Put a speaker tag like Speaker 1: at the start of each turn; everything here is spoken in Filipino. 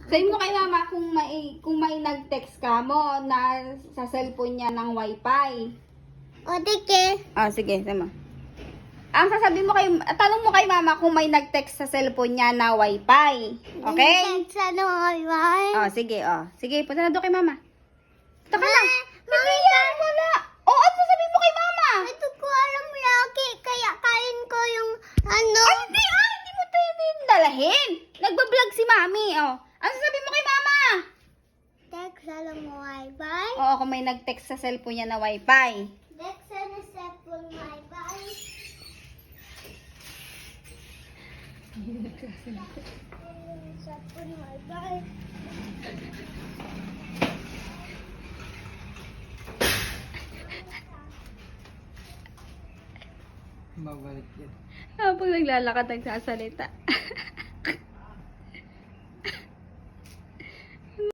Speaker 1: Sabihin mo kay mama kung may nag-text ka mo na sa cellphone niya ng wifi.
Speaker 2: O, sige.
Speaker 1: Sige, sama. Ang sasabihin mo tanong mo kay mama kung may nag-text sa cellphone niya na wifi. Okay?
Speaker 2: Sa wifi.
Speaker 1: Sige, Sige, punta na doon kay mama. Punta ka na.
Speaker 2: Ma,
Speaker 1: Hindi yan, wala. Ano sasabihin mo kay mama?
Speaker 2: Ito ko alam lagi, kaya kain ko yung ano.
Speaker 1: Hindi mo tayo dalahin. Nagbablog si mami, Ano sasabihin mo kay mama?
Speaker 2: Text sa wifi.
Speaker 1: Kung may nag-text sa cellphone niya na wifi.
Speaker 2: Text sa cellphone wifi. Cellphone wifi.
Speaker 3: Babalik yan.
Speaker 1: Habang naglalakad, nagsasalita.